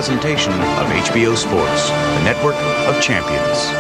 presentation of HBO Sports, the network of champions.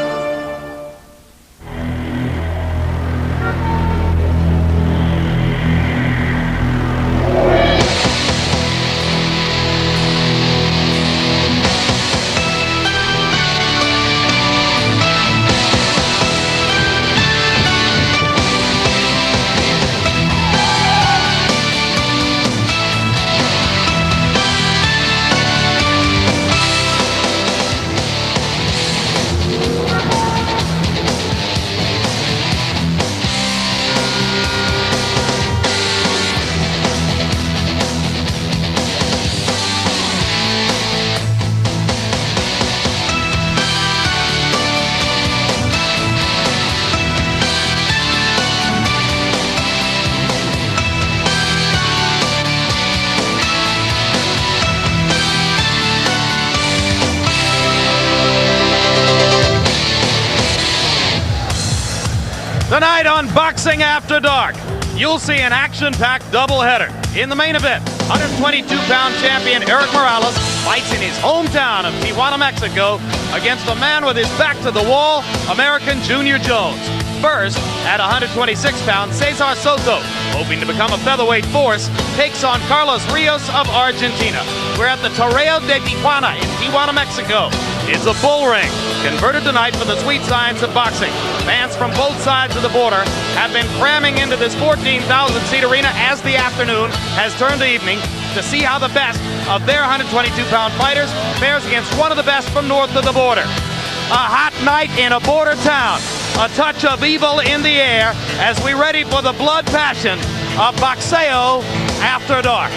Tonight on Boxing After Dark, you'll see an action-packed doubleheader. In the main event, 122-pound champion Erik Morales fights in his hometown of Tijuana, Mexico, against a man with his back to the wall, American Junior Jones. First, at 126 pounds, Cesar Soto, hoping to become a featherweight force, takes on Carlos Rios of Argentina. We're at the Toreo de Tijuana in Tijuana, Mexico. It's a bull ring, converted tonight for the sweet science of boxing. Fans from both sides of the border have been cramming into this 14,000-seat arena as the afternoon has turned to evening to see how the best of their 122-pound fighters fares against one of the best from north of the border. A hot night in a border town. A touch of evil in the air as we ready for the blood passion of Boxeo After Dark.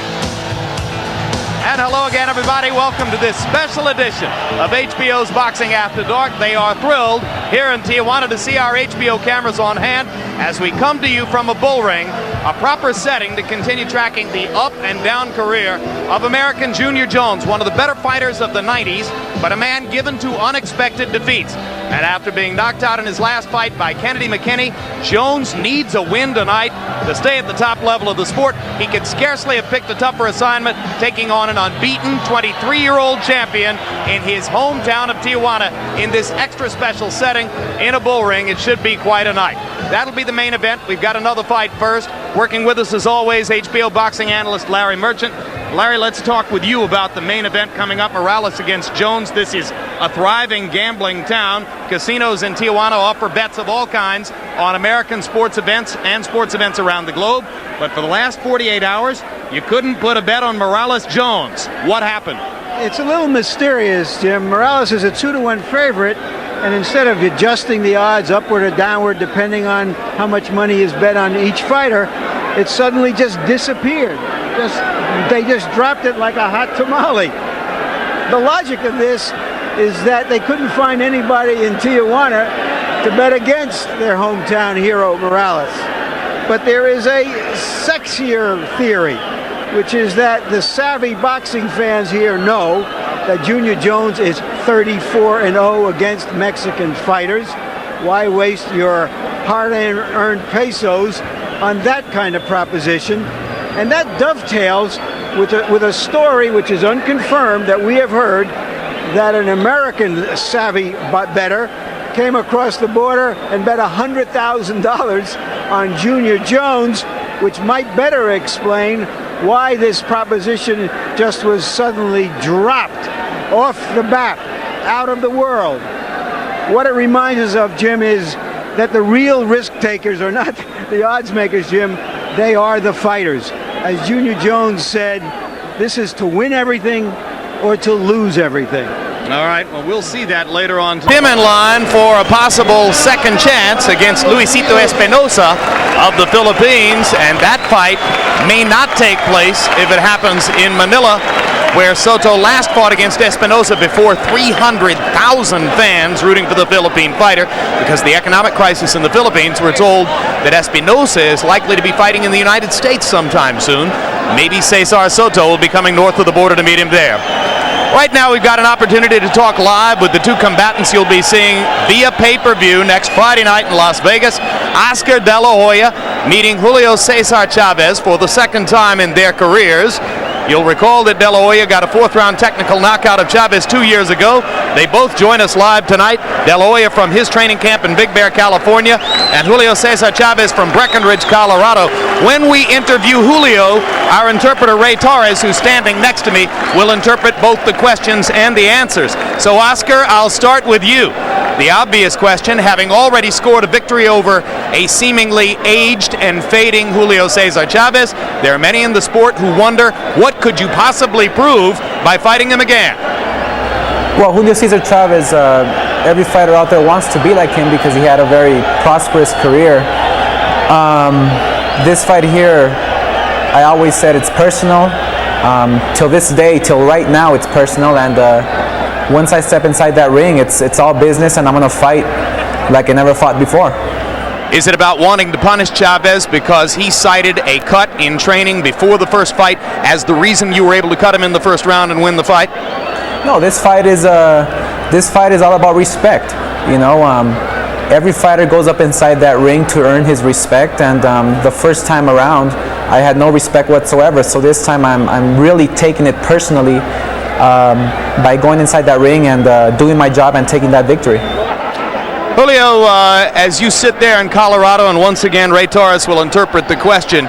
And hello again, everybody. Welcome to this special edition of HBO's Boxing After Dark. They are thrilled here in Tijuana to see our HBO cameras on hand as we come to you from a bull ring, a proper setting to continue tracking the up and down career of American Junior Jones, one of the better fighters of the 90s, but a man given to unexpected defeats. And after being knocked out in his last fight by Kennedy McKinney, Jones needs a win tonight to stay at the top level of the sport. He could scarcely have picked a tougher assignment, taking on an unbeaten 23-year-old champion in his hometown of Tijuana in this extra special setting in a bull ring. It should be quite a night. That'll be the main event. We've got another fight first. Working with us, as always, HBO boxing analyst Larry Merchant. Larry, let's talk with you about the main event coming up, Morales against Jones. This is a thriving gambling town. Casinos in Tijuana offer bets of all kinds on American sports events and sports events around the globe. But for the last 48 hours, you couldn't put a bet on Morales-Jones. What happened? It's a little mysterious, Jim. Morales is a 2-1 favorite, and instead of adjusting the odds upward or downward depending on how much money is bet on each fighter, it suddenly just disappeared. They just dropped it like a hot tamale. The logic of this is that they couldn't find anybody in Tijuana to bet against their hometown hero, Morales. But there is a sexier theory, which is that the savvy boxing fans here know that Junior Jones is 34-0 against Mexican fighters. Why waste your hard-earned pesos on that kind of proposition? And that dovetails with a story which is unconfirmed that we have heard, that an American savvy bettor came across the border and bet $100,000 on Junior Jones, which might better explain why this proposition just was suddenly dropped off the map, out of the world. What it reminds us of, Jim, is that the real risk takers are not the odds makers, Jim. They are the fighters. As Junior Jones said, this is to win everything or to lose everything. All right, well, we'll see that later on. Him in line for a possible second chance against Luisito Espinosa of the Philippines, and that fight may not take place if it happens in Manila, where Soto last fought against Espinosa before 300,000 fans rooting for the Philippine fighter. Because of the economic crisis in the Philippines, we're told that Espinosa is likely to be fighting in the United States sometime soon. Maybe Cesar Soto will be coming north of the border to meet him there. Right now, we've got an opportunity to talk live with the two combatants you'll be seeing via pay-per-view next Friday night in Las Vegas. Oscar De La Hoya meeting Julio Cesar Chavez for the second time in their careers. You'll recall that De La Hoya got a fourth-round technical knockout of Chavez 2 years ago. They both join us live tonight. De La Hoya from his training camp in Big Bear, California, and Julio Cesar Chavez from Breckenridge, Colorado. When we interview Julio, our interpreter Ray Torres, who's standing next to me, will interpret both the questions and the answers. So, Oscar, I'll start with you. The obvious question, having already scored a victory over a seemingly aged and fading Julio Cesar Chavez, there are many in the sport who wonder, what could you possibly prove by fighting him again? Well, Julio Cesar Chavez, every fighter out there wants to be like him because he had a very prosperous career. This fight here, I always said it's personal. Till this day, till right now, it's personal, and once I step inside that ring, it's all business, and I'm gonna fight like I never fought before. Is it about wanting to punish Chavez because he cited a cut in training before the first fight as the reason you were able to cut him in the first round and win the fight? No, this fight is all about respect. You know, every fighter goes up inside that ring to earn his respect, and the first time around, I had no respect whatsoever. So this time, I'm really taking it personally. By going inside that ring and doing my job and taking that victory. Julio, as you sit there in Colorado, and once again Ray Torres will interpret the question,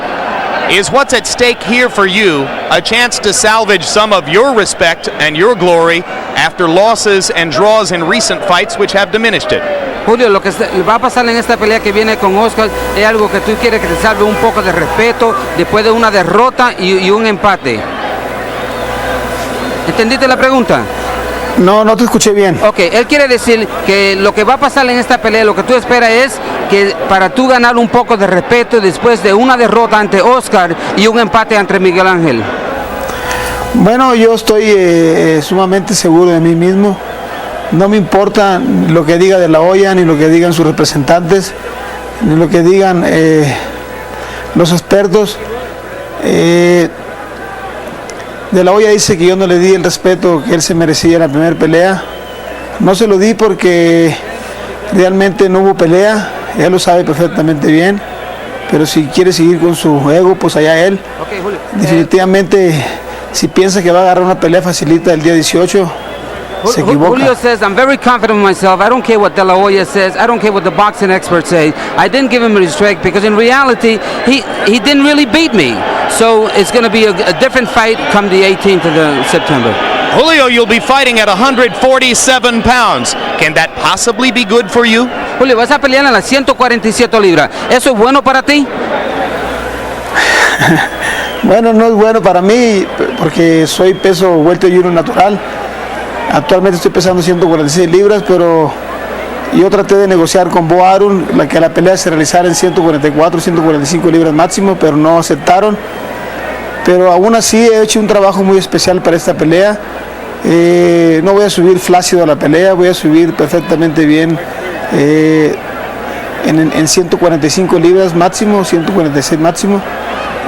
is what's at stake here for you a chance to salvage some of your respect and your glory after losses and draws in recent fights which have diminished it? Julio, lo que va a pasar en esta pelea que viene con Oscar es algo que tú quieres que te salve un poco de respeto después de una derrota y un empate. ¿Entendiste la pregunta? No, no te escuché bien. Ok, él quiere decir que lo que va a pasar en esta pelea, lo que tú esperas es que para tú ganar un poco de respeto después de una derrota ante Oscar y un empate ante Miguel Ángel. Bueno, yo estoy sumamente seguro de mí mismo. No me importa lo que diga De La Hoya, ni lo que digan sus representantes, ni lo que digan los expertos. De La Hoya dice que yo no le di el respeto que él se merecía en la primera pelea. No se lo di porque realmente no hubo pelea, él lo sabe perfectamente bien, pero si quiere seguir con su ego, pues allá él. Okay, Julio. Definitivamente, si piensa que va a agarrar una pelea facilita el día 18, se equivoca. Julio says, I'm very confident in myself. I don't care what De La Hoya says. I don't care what the boxing experts say. I didn't give him respect because in reality, he didn't really beat me. So it's going to be a different fight come the 18th of September. Julio, you'll be fighting at 147 pounds. Can that possibly be good for you? Julio, vas a pelear en las 147 libras. ¿Eso es bueno para ti? Bueno, no es bueno para mí porque soy peso welter junior natural. Actualmente estoy pesando 146 libras, pero yo traté de negociar con Bo Arum que la pelea se realizara en 144, 145 libras máximo, pero no aceptaron. Pero aún así he hecho un trabajo muy especial para esta pelea. No voy a subir flácido a la pelea, voy a subir perfectamente bien en 145 libras máximo, 146 máximo.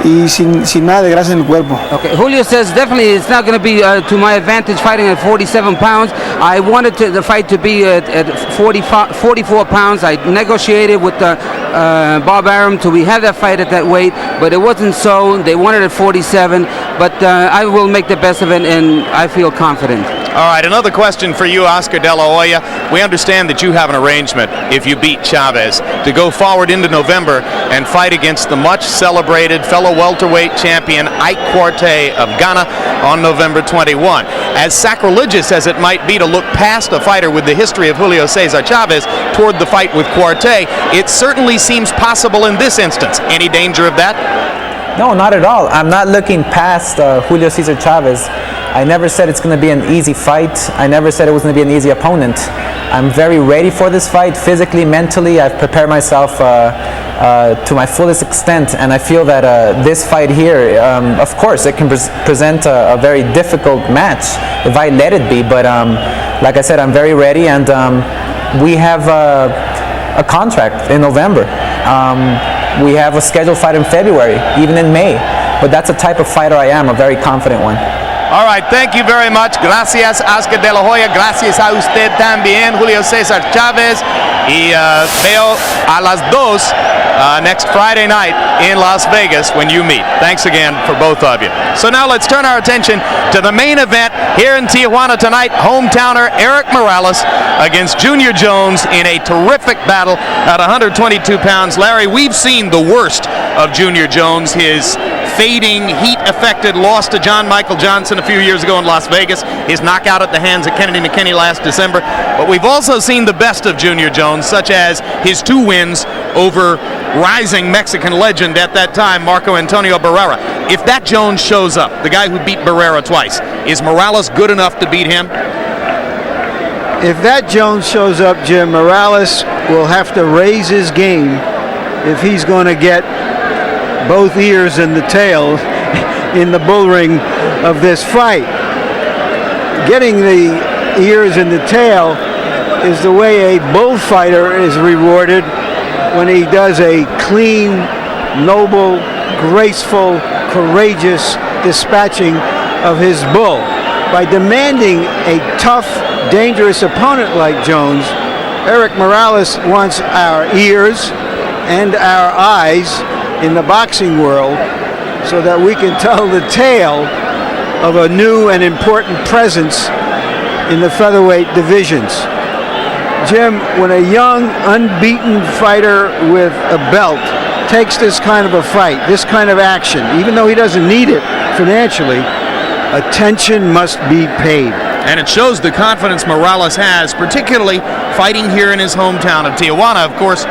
Y sin nada de grasa en el cuerpo. Okay, Julio says definitely it's not going to be to my advantage fighting at 47 pounds. I wanted the fight to be at 44 pounds. I negotiated with Bob Arum till we had that fight at that weight, but it wasn't so. They wanted at 47, but I will make the best of it, and I feel confident. All right, another question for you, Oscar De La Hoya. We understand that you have an arrangement, if you beat Chavez, to go forward into November and fight against the much-celebrated fellow welterweight champion Ike Quartey of Ghana on November 21. As sacrilegious as it might be to look past a fighter with the history of Julio Cesar Chavez toward the fight with Quartey, it certainly seems possible in this instance. Any danger of that? No, not at all. I'm not looking past Julio Cesar Chavez. I never said it's going to be an easy fight. I never said it was going to be an easy opponent. I'm very ready for this fight, physically, mentally. I've prepared myself to my fullest extent, and I feel that this fight here, of course, it can present a very difficult match if I let it be, but like I said, I'm very ready, and we have a contract in November. We have a scheduled fight in February, even in May, but that's the type of fighter I am, a very confident one. All right, thank you very much. Gracias, Oscar de la Hoya. Gracias a usted también, Julio Cesar Chavez. Y veo a las 2 next Friday night in Las Vegas when you meet. Thanks again for both of you. So now let's turn our attention to the main event here in Tijuana tonight. Hometowner Erik Morales against Junior Jones in a terrific battle at 122 pounds. Larry, we've seen the worst of Junior Jones, his fading, heat-affected loss to John Michael Johnson a few years ago in Las Vegas, his knockout at the hands of Kennedy McKinney last December. But we've also seen the best of Junior Jones, such as his 2 wins over rising Mexican legend at that time, Marco Antonio Barrera. If that Jones shows up, the guy who beat Barrera twice, is Morales good enough to beat him? If that Jones shows up, Jim, Morales will have to raise his game if he's going to get both ears and the tail in the bullring of this fight. Getting the ears and the tail is the way a bullfighter is rewarded when he does a clean, noble, graceful, courageous dispatching of his bull. By demanding a tough, dangerous opponent like Jones, Erik Morales wants our ears and our eyes in the boxing world so that we can tell the tale of a new and important presence in the featherweight divisions. Jim, when a young, unbeaten fighter with a belt takes this kind of a fight, this kind of action, even though he doesn't need it financially, attention must be paid. And it shows the confidence Morales has, particularly fighting here in his hometown of Tijuana. Of course,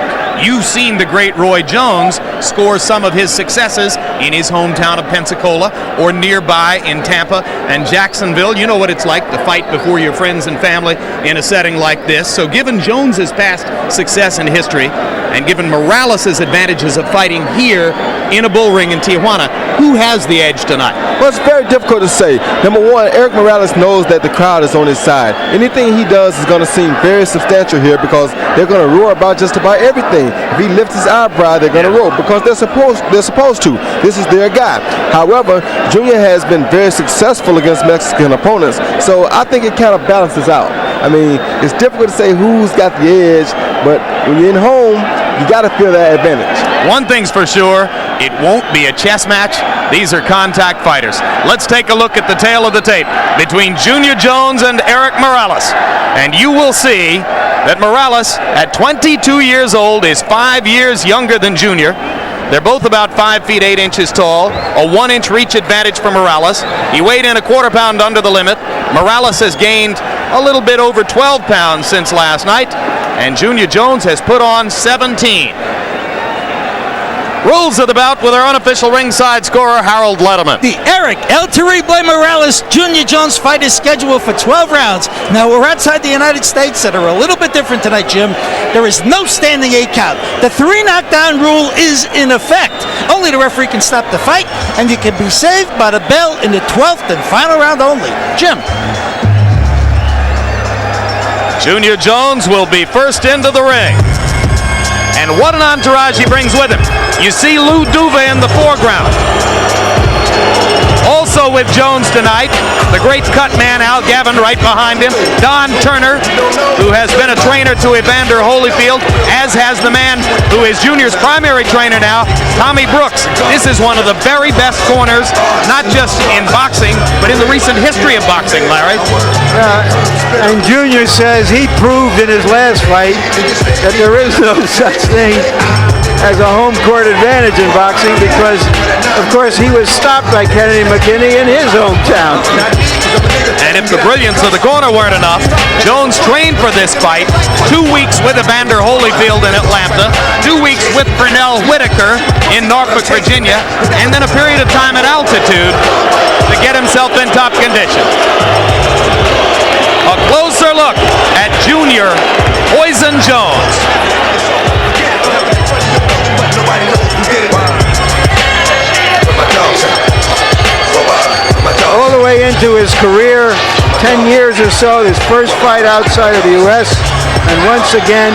you've seen the great Roy Jones score some of his successes in his hometown of Pensacola or nearby in Tampa and Jacksonville. You know what it's like to fight before your friends and family in a setting like this. So given Jones's past success and history, and given Morales' advantages of fighting here in a bull ring in Tijuana, who has the edge tonight? Well, it's very difficult to say. Number one, Erik Morales knows that the crowd is on his side. Anything he does is going to seem very substantial here because they're going to roar about just about everything. If he lifts his eyebrow, they're going to roar because they're supposed to. This is their guy. However, Junior has been very successful against Mexican opponents, so I think it kind of balances out. I mean, it's difficult to say who's got the edge, but when you're in home, you got to feel that advantage. One thing's for sure, it won't be a chess match. These are contact fighters. Let's take a look at the tail of the tape between Junior Jones and Erik Morales. And you will see that Morales, at 22 years old, is 5 years younger than Junior. They're both about 5 feet 8 inches tall, a 1-inch reach advantage for Morales. He weighed in a quarter pound under the limit. Morales has gained a little bit over 12 pounds since last night, and Junior Jones has put on 17. Rules of the bout with our unofficial ringside scorer, Harold Letterman. The Erik El Terrible Morales Junior Jones fight is scheduled for 12 rounds. Now, we're outside the United States that are a little bit different tonight, Jim. There is no standing 8 count. The 3 knockdown rule is in effect. Only the referee can stop the fight, and you can be saved by the bell in the 12th and final round only. Jim. Junior Jones will be first into the ring. And what an entourage he brings with him. You see Lou Duve in the foreground. Also with Jones tonight, the great cut man Al Gavin right behind him. Don Turner, who has been a trainer to Evander Holyfield, as has the man who is Junior's primary trainer now, Tommy Brooks. This is one of the very best corners, not just in boxing, but in the recent history of boxing, Larry. And Junior says he proved in his last fight that there is no such thing as a home court advantage in boxing because, of course, he was stopped by Kennedy McKinney in his hometown. And if the brilliance of the corner weren't enough, Jones trained for this fight 2 weeks with Evander Holyfield in Atlanta, 2 weeks with Pernell Whitaker in Norfolk, Virginia, and then a period of time at altitude to get himself in top condition. A closer look at Junior Poison Jones. All the way into his career, 10 years or so, his first fight outside of the U.S., and once again,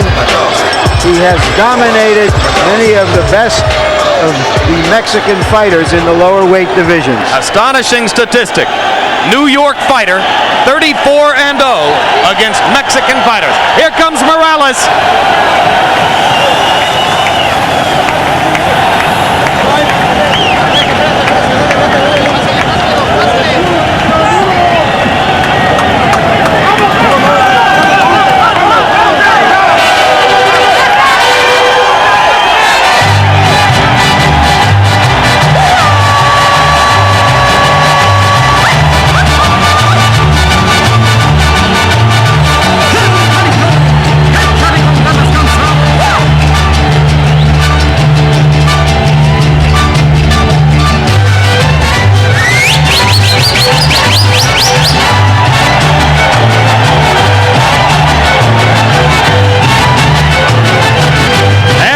he has dominated many of the best of the Mexican fighters in the lower weight divisions. Astonishing statistic. New York fighter, 34-0 against Mexican fighters. Here comes Morales.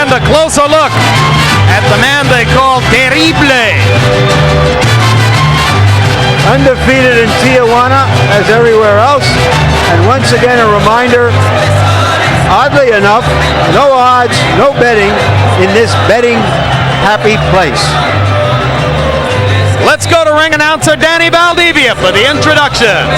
A closer look at the man they call Terrible. Undefeated in Tijuana as everywhere else, and once again a reminder, oddly enough, no odds, no betting in this betting happy place. Let's go to ring announcer Danny Valdivia for the introductions.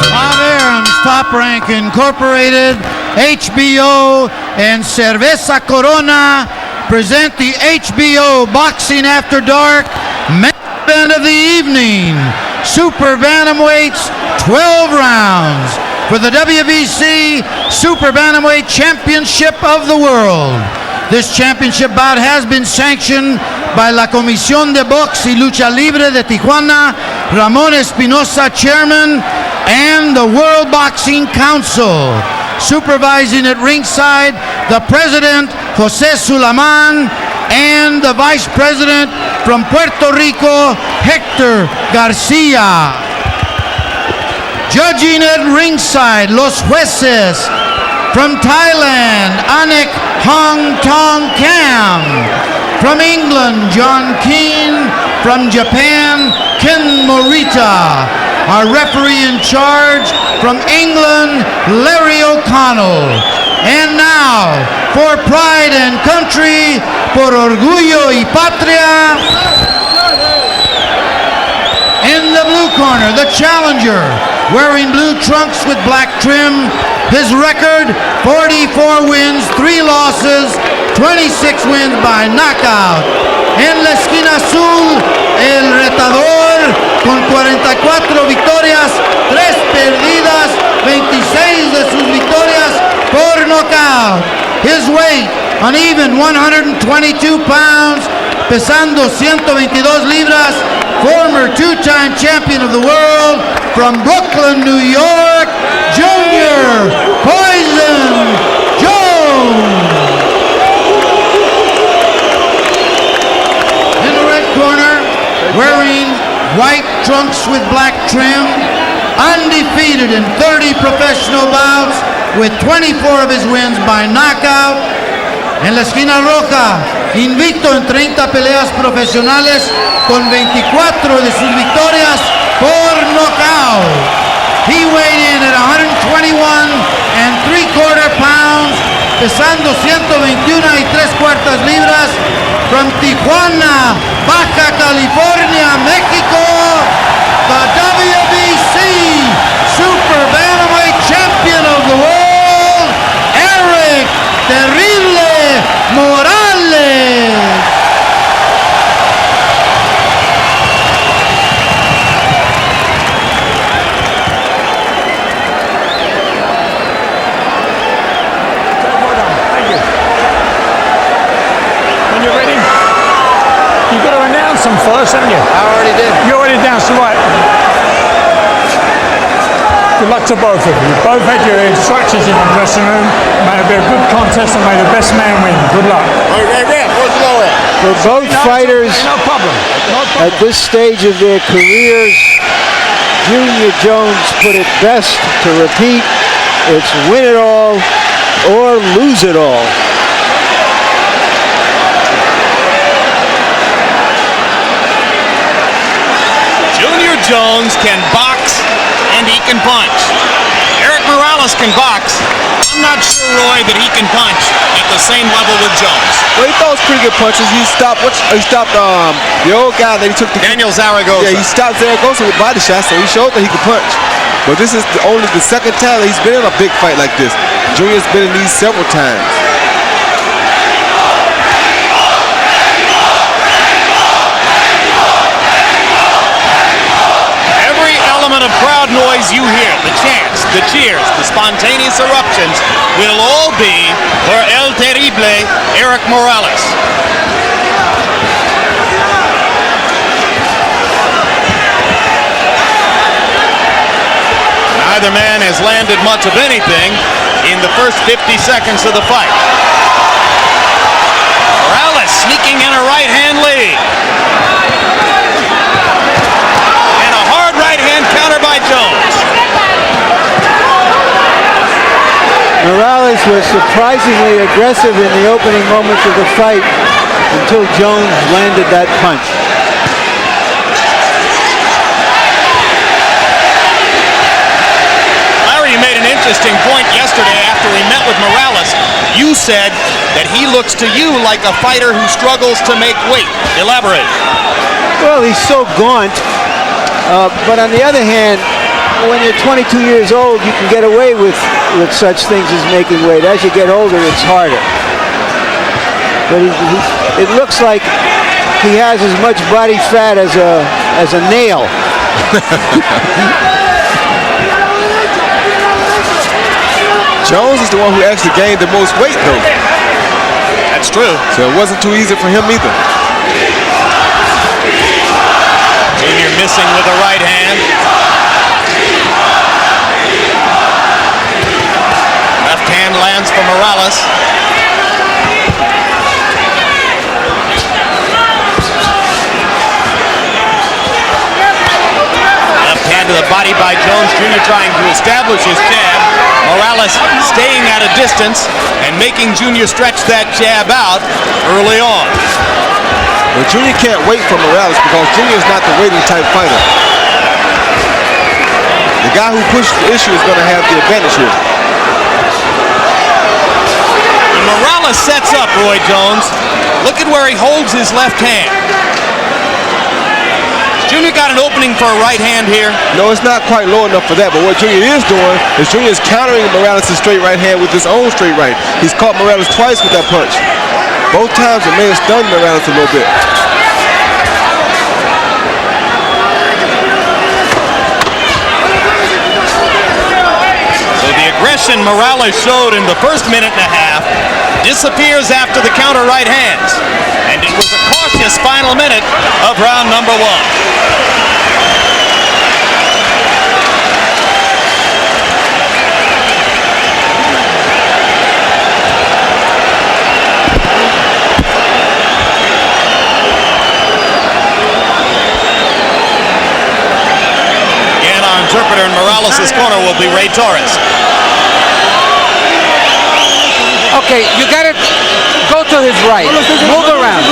Bob Arum's Top Rank Incorporated, HBO, and Cerveza Corona present the HBO Boxing After Dark main event of the evening. Super Bantamweights, 12 rounds for the WBC Super Bantamweight Championship of the World. This championship bout has been sanctioned by La Comisión de Box y Lucha Libre de Tijuana, Ramón Espinosa, chairman, and the World Boxing Council. Supervising at ringside, the president, Jose Sulaman, and the vice president from Puerto Rico, Hector Garcia. Judging at ringside, los jueces from Thailand, Anik Hong Tong Kam. From England, John Keane. From Japan, Ken Morita. Our referee in charge from England, Larry O'Connell. And now, for pride and country, por orgullo y patria, in the blue corner, the challenger, wearing blue trunks with black trim. His record, 44 wins, 3 losses, 26 wins by knockout. En la esquina azul, el retador con 44 victorias, 3 perdidas, 26 de sus victorias por knockout. His weight, an even 122 pounds, pesando 122 libras, former 2-time champion of the world from Brooklyn, New York, Junior Poison Jones. In the red corner, wearing white trunks with black trim, undefeated in 30 professional bouts, with 24 of his wins by knockout. En la esquina roja, invicto en 30 peleas profesionales, con 24 de sus victorias por knockout. He weighed in at 121 3/4 pounds, pesando 121 3/4 libras, from Tijuana, Baja California, México, the WBC Super Bantamweight Champion of the World, Erik Terrible Morales. Them first, haven't you? I already did. You already announced, right. Good luck to both of you. Both had your instructions in the dressing room. May it be a good contest and may the best man win. Good luck. For both fighters, No problem. at this stage of their careers, Junior Jones put it best to repeat, it's win it all or lose it all. Junior Jones can box and he can punch. Erik Morales can box. I'm not sure, Roy, that he can punch at the same level with Jones. Well, he throws pretty good punches. He stopped the old guy that he took. Daniel Zaragoza. Yeah, he stopped Zaragoza with body shots, so he showed that he could punch. But this is only the second time that he's been in a big fight like this. Junior's been in these several times. Every element of crowd noise you hear, the chants, the cheers, the spontaneous eruptions, will all be for El Terrible Erik Morales. Neither man has landed much of anything in the first 50 seconds of the fight. Morales sneaking in a right-hand lead. And a hard right-hand counter by Jones. Morales was surprisingly aggressive in the opening moments of the fight until Jones landed that punch. You made an interesting point yesterday after we met with Morales. You said that he looks to you like a fighter who struggles to make weight. Elaborate. Well, he's so gaunt, but on the other hand, when you're 22 years old, you can get away with such things as making weight. As you get older, it's harder. But it looks like he has as much body fat as a nail. Jones is the one who actually gained the most weight, though. That's true. So it wasn't too easy for him either. Junior missing with a right hand. Left hand lands for Morales. Left hand to the body by Jones. Junior trying to establish his jab. Morales staying at a distance and making Junior stretch that jab out early on. Well, Junior can't wait for Morales because Junior is not the waiting type fighter. The guy who pushes the issue is going to have the advantage here. When Morales sets up, Roy Jones, look at where he holds his left hand. Junior got an opening for a right hand here. No, it's not quite low enough for that, but what Junior is doing is Junior is countering Morales' straight right hand with his own straight right. He's caught Morales twice with that punch. Both times it may have stunned Morales a little bit. So the aggression Morales showed in the first minute and a half disappears after the counter right hands. And it was a cautious final minute of round number one. Again, our interpreter in Morales' corner will be Ray Torres. Okay, you gotta go to his right. Move around.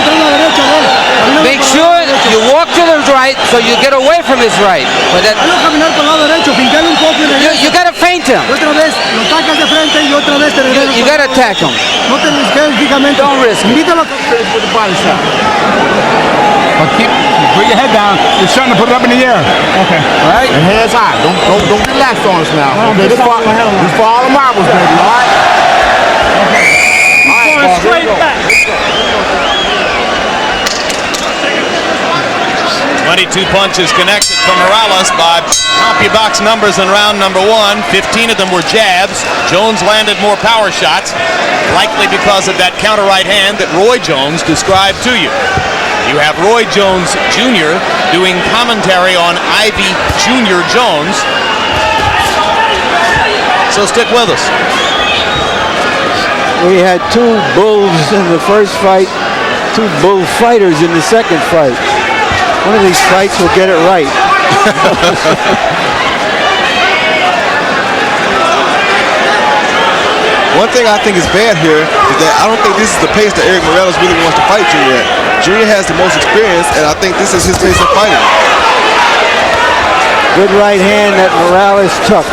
Make sure you walk to the right so you get away from his right. But that, you gotta feint him. You gotta attack him. Don't risk it. Put your head down. You're starting to put it up in the air. Okay. All right? Your head's high. Don't relax on us now. Okay, this for all the marbles, baby. All right? Going straight back. 22 punches connected for Morales by CompuBox numbers in round number one. 15 of them were jabs. Jones landed more power shots, likely because of that counter right hand that Roy Jones described to you. You have Roy Jones Jr. doing commentary on Ivy Jr. Jones. So stick with us. We had two bulls in the first fight, two bullfighters in the second fight. One of these fights will get it right. One thing I think is bad here is that I don't think this is the pace that Erik Morales really wants to fight Junior at. Junior has the most experience, and I think this is his pace of fighting. Good right hand that Morales took.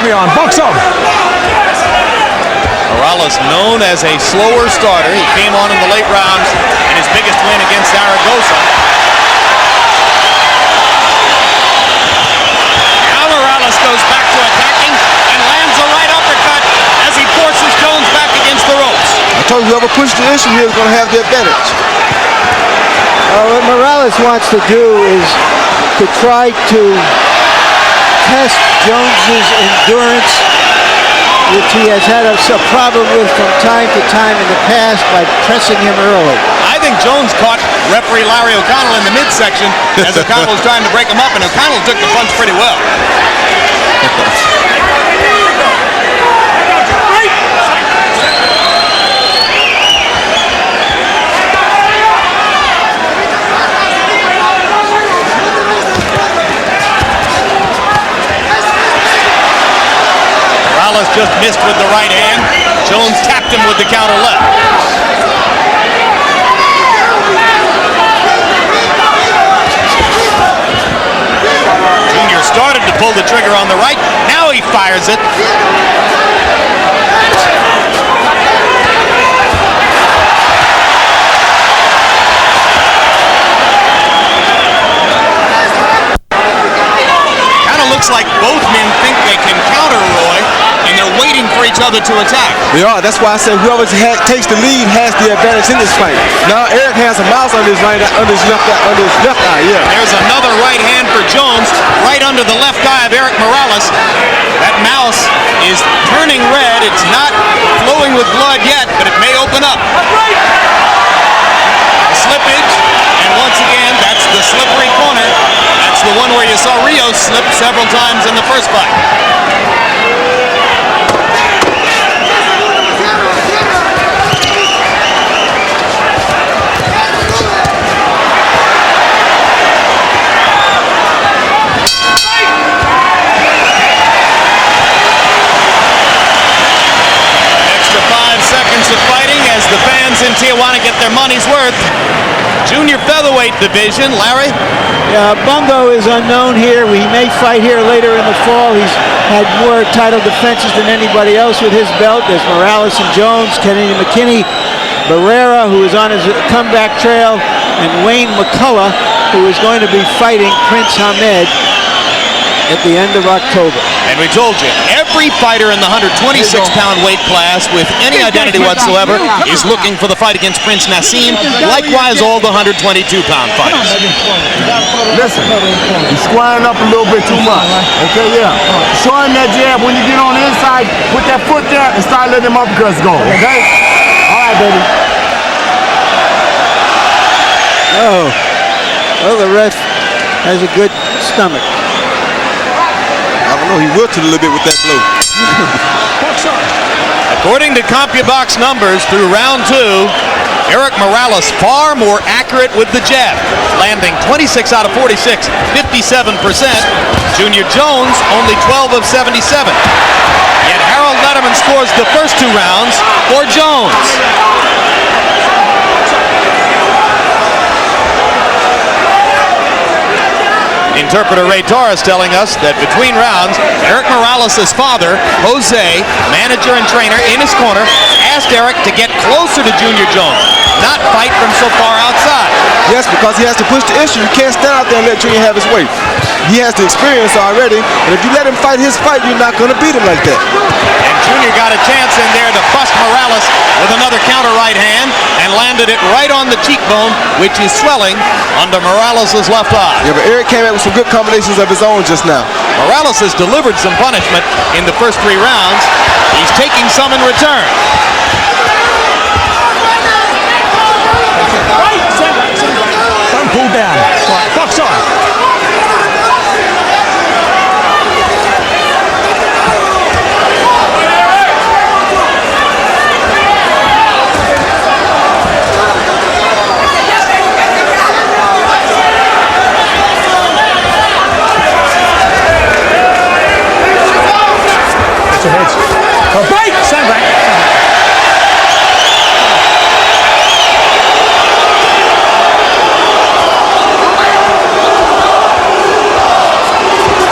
carry on. Box on. Morales known as a slower starter. He came on in the late rounds in his biggest win against Zaragoza. Now Morales goes back to attacking and lands a right uppercut as he forces Jones back against the ropes. I told you, whoever pushed the issue here is going to have the advantage. What Morales wants to do is to try to test Jones's endurance, which he has had a problem with from time to time in the past by pressing him early. I think Jones caught referee Larry O'Connell in the midsection as O'Connell was trying to break him up, and O'Connell took the punch pretty well. Morales just missed with the right hand. Jones tapped him with the counter left. Junior started to pull the trigger on the right. Now he fires it. Kind of looks like both men think they can counter Roy, and they're waiting for each other to attack. They are. That's why I said whoever takes the lead has the advantage in this fight. Now Erik has a mouse on his right, under his left eye. Yeah. There's another right hand for Jones, right under the left eye of Erik Morales. That mouse is turning red. It's not flowing with blood yet, but it may open up. A slippage, and once again, that's the slippery corner. That's the one where you saw Rios slip several times in the first fight. Of fighting as the fans in Tijuana get their money's worth. Junior featherweight division, Larry? Yeah, Bungo is unknown here. He may fight here later in the fall. He's had more title defenses than anybody else with his belt. There's Morales and Jones, Kennedy McKinney, Barrera, who is on his comeback trail, and Wayne McCullough, who is going to be fighting Prince Hamed at the end of October. And we told you, every fighter in the 126-pound weight class with any identity whatsoever is looking for the fight against Prince Nassim. Likewise, all the 122-pound fighters. Listen, he's squaring up a little bit too much. Okay, yeah. Show him that jab when you get on the inside. Put that foot there and start letting him uppercuts go. Okay? All right, baby. Oh, well, the ref has a good stomach. I don't know, he wilted a little bit with that blow. According to CompuBox numbers through round 2, Erik Morales far more accurate with the jab, landing 26 out of 46, 57%. Junior Jones only 12 of 77. Yet Harold Letterman scores the first 2 rounds for Jones. Interpreter Ray Torres telling us that between rounds, Erik Morales' father, Jose, manager and trainer in his corner, asked Erik to get closer to Junior Jones, not fight from so far outside. Yes, because he has to push the issue. You can't stand out there and let Junior have his way. He has the experience already, and if you let him fight his fight, you're not going to beat him like that. And Junior got a chance in there to bust Morales with another counter right hand and landed it right on the cheekbone, which is swelling under Morales' left eye. Yeah, but Erik came out with some good combinations of his own just now. Morales has delivered some punishment in the first 3 rounds. He's taking some in return. Don't pull down. Right, box on. Break! Stand back.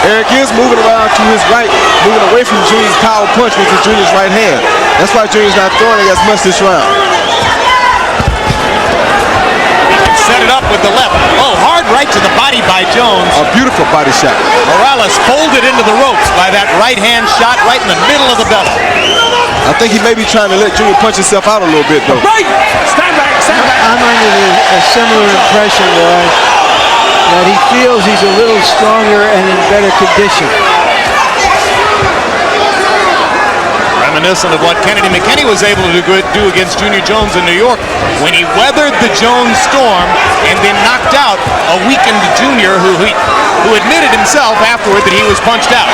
Erik is moving around to his right, moving away from Junior's power punch, which is Junior's right hand. That's why Junior's not throwing it as much this round. Set it up with the left. Oh, hard right to the body by Jones. A beautiful body shot. Morales folded into the ropes by that right hand shot right in the middle of the belly. I think he may be trying to let Junior punch himself out a little bit, though. Right! Stand back, stand back. I'm under a similar impression, Roy, that he feels he's a little stronger and in better condition. Reminiscent of what Kennedy McKinney was able to do against Junior Jones in New York when he weathered the Jones storm and then knocked out a weakened Junior who admitted himself afterward that he was punched out.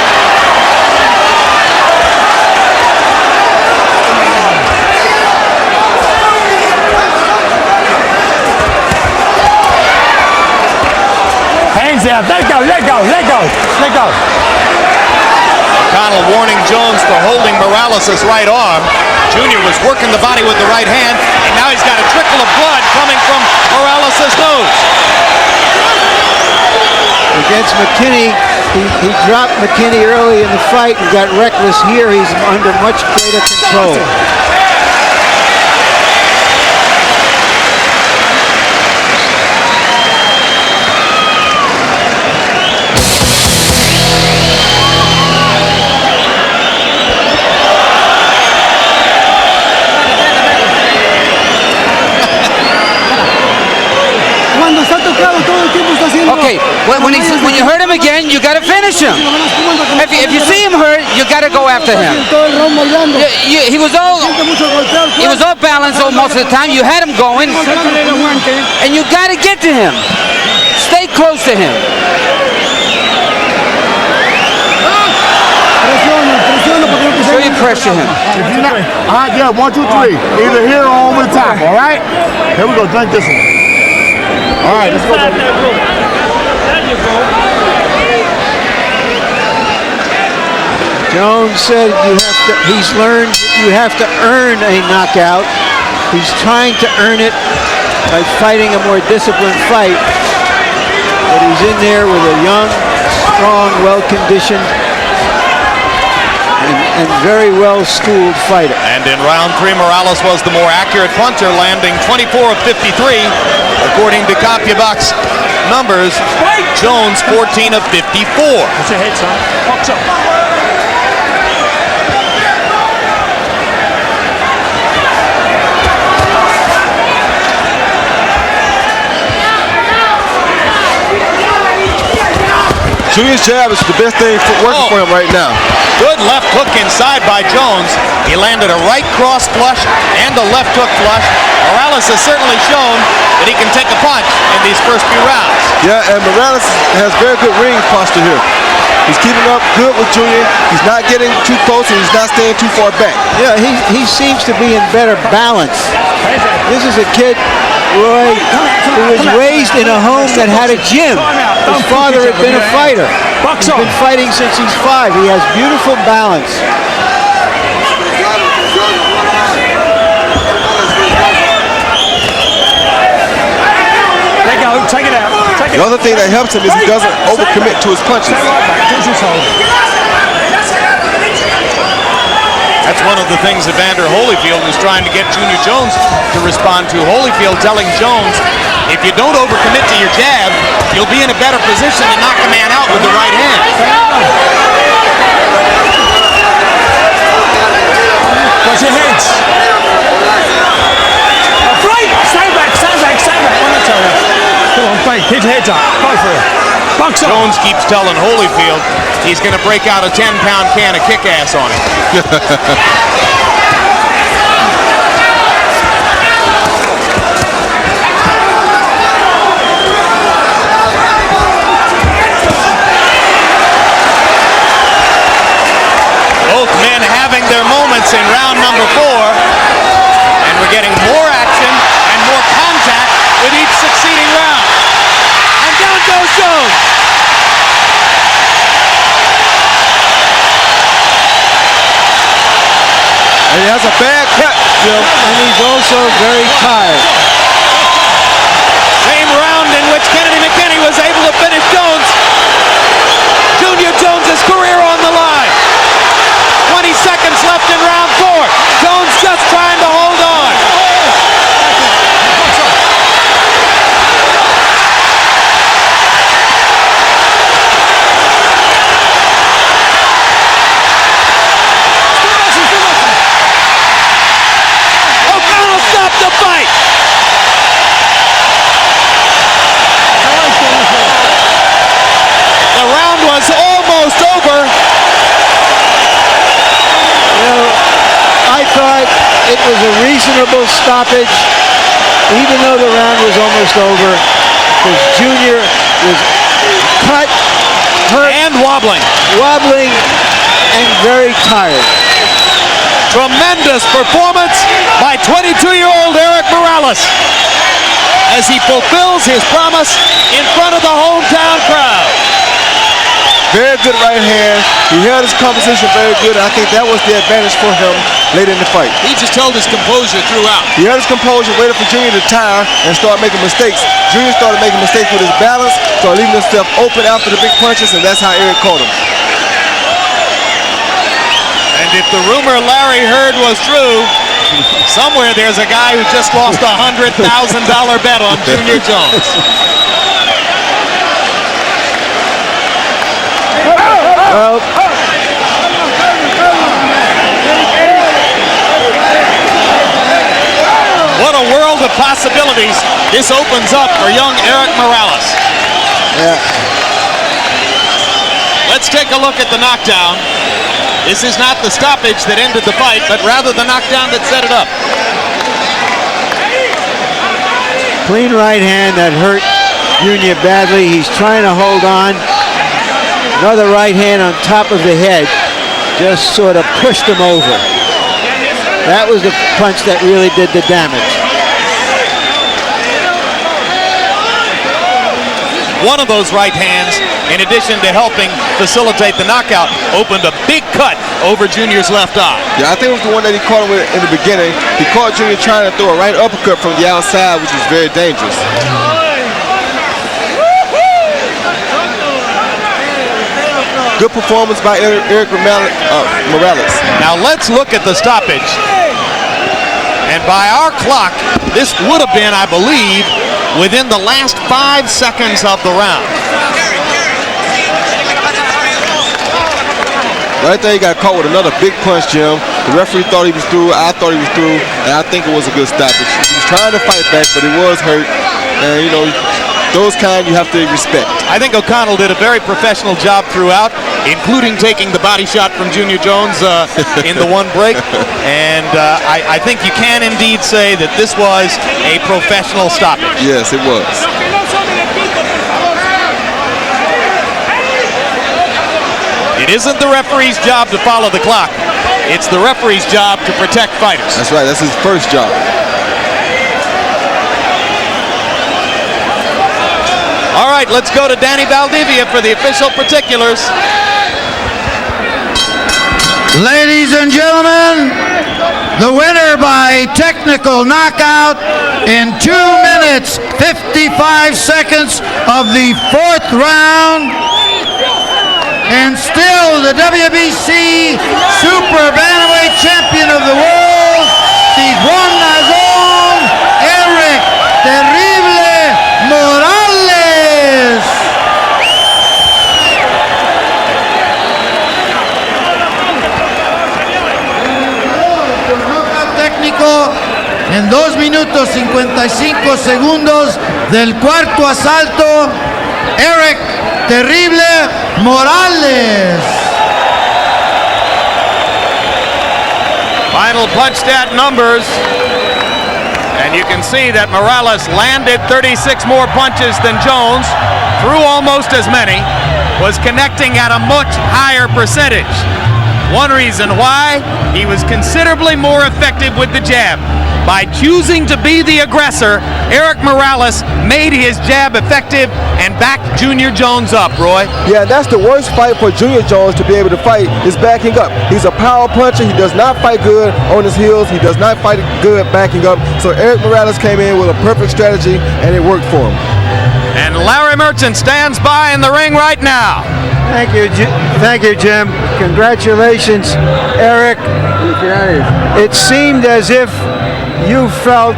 Hands out. Let go, let go, let go, let go. O'Connell warning Jones for holding Morales' right arm. Junior was working the body with the right hand, and now he's got a trickle of blood coming from Morales' nose. Against McKinney, he dropped McKinney early in the fight and got reckless. Here he's under much greater control. Okay, when you hurt him again, you got to finish him. If you see him hurt, you got to go after him. He was off balance most of the time. You had him going, and you got to get to him. Stay close to him. Sure you pressure him. All right, yeah, 1, 2, 3. Either here or over the top, all right? Here we go, drink this one. All right, let's go. Jones said he's learned you have to earn a knockout. He's trying to earn it by fighting a more disciplined fight. But he's in there with a young, strong, well-conditioned, and very well-schooled fighter. And in round 3, Morales was the more accurate puncher, landing 24 of 53. According to CompuBox numbers, Jones 14 of 54. That's your head, son. Box up. Junior's jab is the best thing working for him right now. Good left hook inside by Jones. He landed a right cross flush and a left hook flush. Morales has certainly shown that he can take a punch in these first few rounds. Yeah, and Morales has very good ring posture here. He's keeping up good with Junior. He's not getting too close and he's not staying too far back. Yeah, he seems to be in better balance. This is a kid, Roy, who was raised in a home that had a gym. His father had been a fighter. He's been fighting since he's 5. He has beautiful balance. Let go, take it out. The other thing that helps him is he doesn't overcommit to his punches. That's one of the things that Evander Holyfield was trying to get Junior Jones to respond to. Holyfield telling Jones, if you don't overcommit to your jab, you'll be in a better position to knock a man out with the right hand. Watch your heads. Right! Stand back, stand back, stand back. Why not tell you? Come on, fight. Hit your heads up. Go for it. Box up. Jones keeps telling Holyfield he's going to break out a 10-pound can of kick-ass on him. Both men having their moments in round number 4, and we're getting more action and more contact with each succeeding round. And down goes Jones. And he has a bad cut, Jim. And he's also very tired. Same round in which Kennedy McKinney was able to finish Jones. Junior Jones it was a reasonable stoppage, even though the round was almost over, because Junior was cut, hurt, and wobbling, and very tired. Tremendous performance by 22-year-old Erik Morales as he fulfills his promise in front of the hometown crowd. Very good right hand. He held his composition very good. I think that was the advantage for him late in the fight. He just held his composure throughout. He held his composure, waited for Junior to tire and start making mistakes. Junior started making mistakes with his balance, started leaving himself open after the big punches, and that's how Erik caught him. And if the rumor Larry heard was true, somewhere there's a guy who just lost a $100,000 bet on Junior Jones. Well, what a world of possibilities this opens up for young Erik Morales. Yeah. Let's take a look at the knockdown. This is not the stoppage that ended the fight, but rather the knockdown that set it up. Clean right hand that hurt Junior badly. He's trying to hold on. Another right hand on top of the head just sort of pushed him over. That was the punch that really did the damage. One of those right hands, in addition to helping facilitate the knockout, opened a big cut over Junior's left eye. Yeah, I think it was the one that he caught him with in the beginning. He caught Junior trying to throw a right uppercut from the outside, which was very dangerous. Good performance by Erik Morales. Now let's look at the stoppage. And by our clock, this would have been, I believe, within the last 5 seconds of the round. Right there, he got caught with another big punch, Jim. The referee thought he was through. I thought he was through, and I think it was a good stoppage. He was trying to fight back, but he was hurt. And, you know, those kind you have to respect. I think O'Connell did a very professional job throughout, including taking the body shot from Junior Jones in the one break. And I think you can indeed say that this was a professional stoppage. Yes, it was. It isn't the referee's job to follow the clock. It's the referee's job to protect fighters. That's right. That's his first job. All right, let's go to Danny Valdivia for the official particulars. Ladies and gentlemen, the winner by technical knockout in 2 minutes 55 seconds of the 4th round, and still the WBC Super Bantamweight Champion of the world, Tijuana's own Erik Terrible Morales. Técnico en 2 minutos 55 segundos del cuarto asalto, Erik Terrible Morales. Final punch stat numbers. And you can see that Morales landed 36 more punches than Jones, threw almost as many, was connecting at a much higher percentage. One reason why, he was considerably more effective with the jab. By choosing to be the aggressor, Erik Morales made his jab effective and backed Junior Jones up, Roy. Yeah, that's the worst fight for Junior Jones to be able to fight, is backing up. He's a power puncher. He does not fight good on his heels. He does not fight good backing up. So Erik Morales came in with a perfect strategy, and it worked for him. And Larry Merchant stands by in the ring right now. Thank you, Jim. Congratulations, Erik. It seemed as if you felt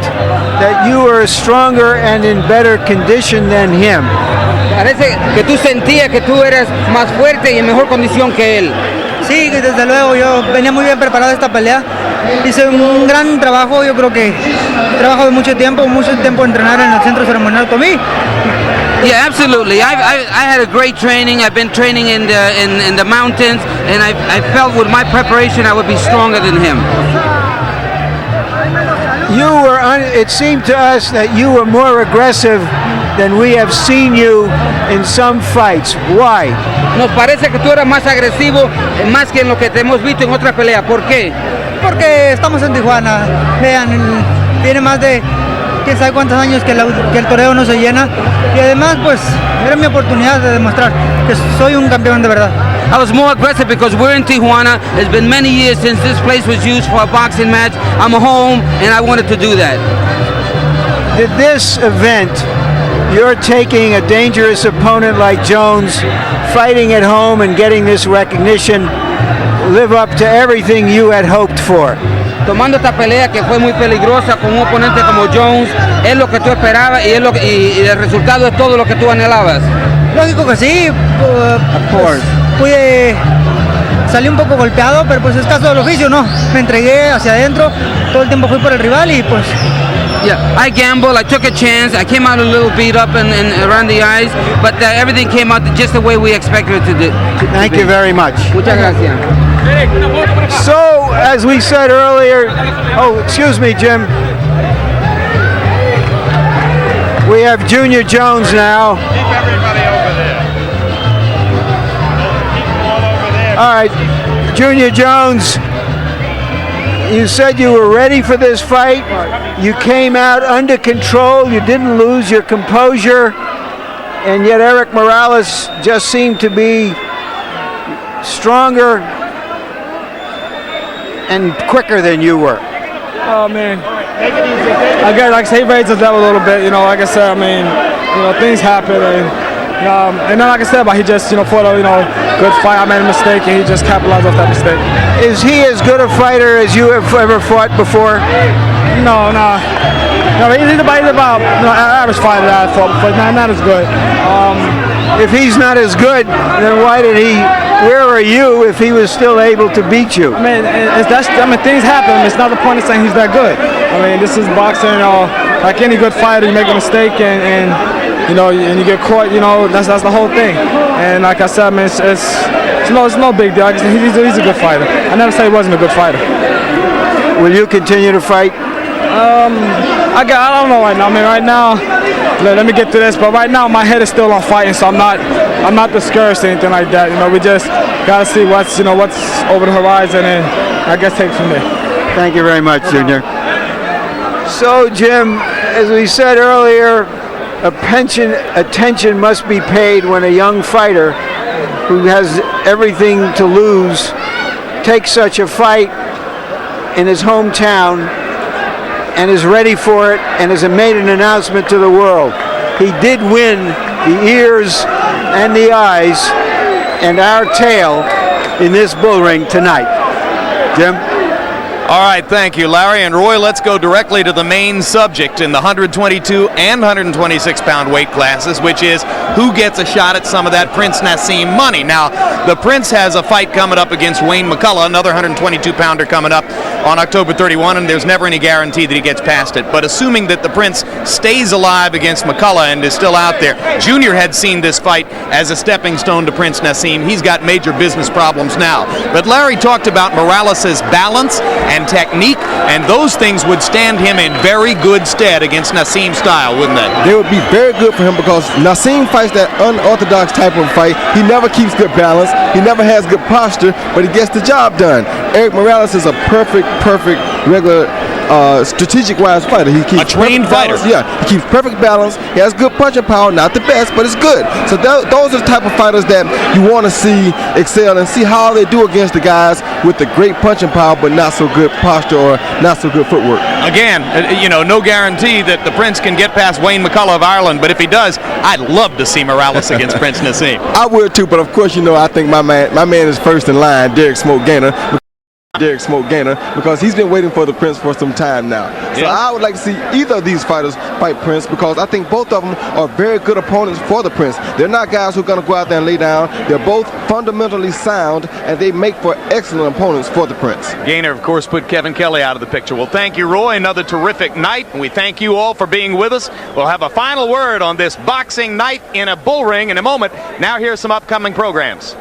that you were stronger and in better condition than him. Parece que tú sentías que tú eras más fuerte y en mejor condición que él. Sí, desde luego, yo venía muy bien preparado a esta pelea. Hice un gran trabajo, yo creo que trabajo de mucho tiempo entrenar en el centro ceremonial Tomí. Yeah, absolutely. I had a great training. I've been training in the mountains, and I felt with my preparation I would be stronger than him. It seemed to us that you were more aggressive than we have seen you in some fights. Why? Nos parece que tú eras más agresivo, más que en lo que te hemos visto en otras peleas. ¿Por qué? Porque estamos en Tijuana. Vean, tiene más de quién sabe cuántos años que el toreo no se llena. Y además, pues, era mi oportunidad de demostrar que soy un campeón de verdad. I was more aggressive because we're in Tijuana. It's been many years since this place was used for a boxing match. I'm home, and I wanted to do that. Did this event, you're taking a dangerous opponent like Jones, fighting at home and getting this recognition, live up to everything you had hoped for? Tomando esta pelea que fue muy peligrosa con un oponente como Jones, es lo que tú esperabas y el resultado es todo lo que tú anhelabas. Lógico que sí. Of course. Salí un poco golpeado, pero pues es caso del oficio, ¿no? Me entregué hacia adentro, todo el tiempo fui por el rival y pues... Yeah, I gambled, I took a chance, I came out a little beat up and around the eyes, but everything came out just the way we expected it to do. Thank you very much. Muchas gracias. So, as we said earlier, excuse me, Jim. We have Junior Jones now. Keep everybody over there. Keep them all over there. All right, Junior Jones, you said you were ready for this fight. You came out under control. You didn't lose your composure. And yet Erik Morales just seemed to be stronger and quicker than you were. Oh man, I guess like he raised us up a little bit. You know, like I said, I mean, things happen, and then like I said, but he just fought a good fight. I made a mistake, and he just capitalized off that mistake. Is he as good a fighter as you have ever fought before? No, he's about average fighter that I fought before. Not as good. If he's not as good, then where are you if he was still able to beat you? I mean, things happen. It's not the point of saying he's that good. I mean, this is boxing. Like any good fighter, you make a mistake and you get caught. That's the whole thing. And like I said, I mean, it's no big deal. He's a good fighter. I never said he wasn't a good fighter. Will you continue to fight? I don't know right now. I mean, right now, let me get to this. But right now, my head is still on fighting, so I'm not discouraged or anything like that. We just gotta see what's over the horizon, and I guess take it from there. Thank you very much, Junior. So, Jim, as we said earlier, attention must be paid when a young fighter who has everything to lose takes such a fight in his hometown and is ready for it and has made an announcement to the world. He did win the ears and the eyes and our tail in this bullring tonight. Jim? All right, thank you, Larry. And Roy, let's go directly to the main subject in the 122 and 126-pound weight classes, which is who gets a shot at some of that Prince Naseem money. Now, the Prince has a fight coming up against Wayne McCullough, another 122-pounder coming up on October 31, and there's never any guarantee that he gets past it. But assuming that the Prince stays alive against McCullough and is still out there, Junior had seen this fight as a stepping stone to Prince Naseem. He's got major business problems now. But Larry talked about Morales' balance and technique, and those things would stand him in very good stead against Naseem's style, wouldn't they? They would be very good for him because Naseem fights that unorthodox type of fight. He never keeps good balance. He never has good posture, but he gets the job done. Erik Morales is a perfect regular strategic-wise fighter. He keeps a trained fighter. Yeah, he keeps perfect balance. He has good punching power, not the best, but it's good. So those are the type of fighters that you want to see excel and see how they do against the guys with the great punching power, but not so good posture or not so good footwork. Again, no guarantee that the Prince can get past Wayne McCullough of Ireland, but if he does, I'd love to see Morales against Prince Naseem. I would too, but of course, I think my man is first in line, Derek Smoke Gainer, because he's been waiting for the Prince for some time now. So I would like to see either of these fighters fight Prince because I think both of them are very good opponents for the Prince. They're not guys who are going to go out there and lay down. They're both fundamentally sound, and they make for excellent opponents for the Prince. Gainer, of course, put Kevin Kelly out of the picture. Well, thank you, Roy. Another terrific night, and we thank you all for being with us. We'll have a final word on this boxing night in a bull ring in a moment. Now here's some upcoming programs.